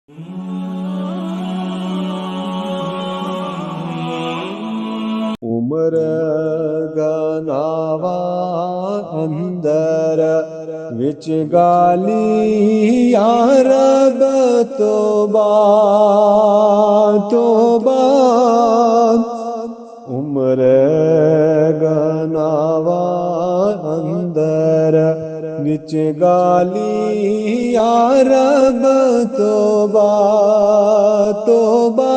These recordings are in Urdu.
عمر گناوا اندر وچ گالی یا رب توبہ توبہ عمر گناوا اندر وچ گالی یا رب توبہ توبہ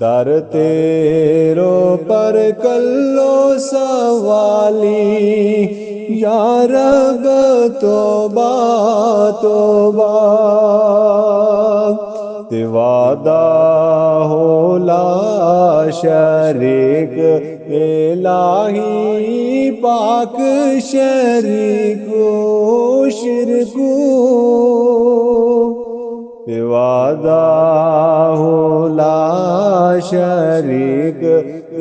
در تیرو پر کلو سوالی یا رب توبہ توبہ تے وعدہ ہو لا شریک الہی پاک شریکو شرکو وعدہ ہو لا شریک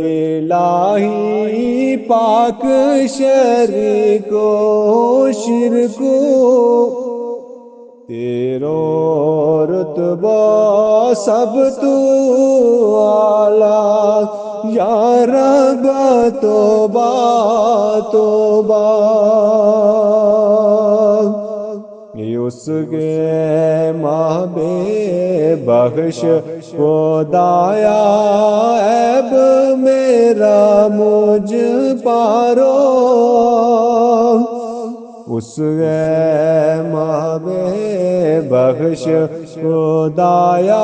الہی پاک شریکو شرکو تیرو رتبہ سب تو اعلیٰ یا رب توبہ توبہ اس کے ماں بے بخش خدایا عیب میرا مجھ پارو اس کے ماں بے بخش خدایا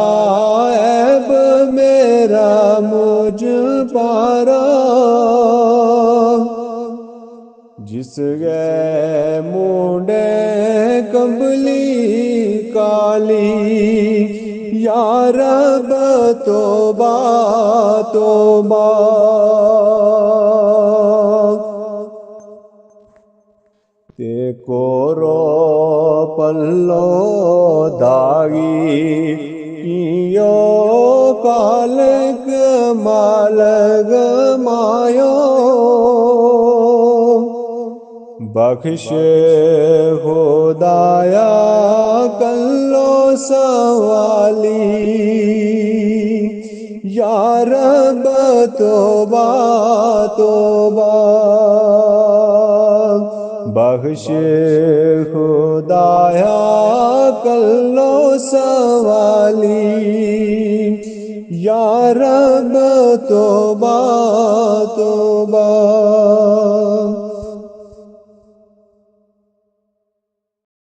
عیب میرا مجھ پارو جس گئے مونڈے کمبلی کالی یا رب توبہ توبہ تے کورو پلو داغی کیو کالک مالگ مایو بخش خدایا کلو سوالی یا رب توبہ توبہ بخش خدایا کلو سوالی یا رب توبہ توبہ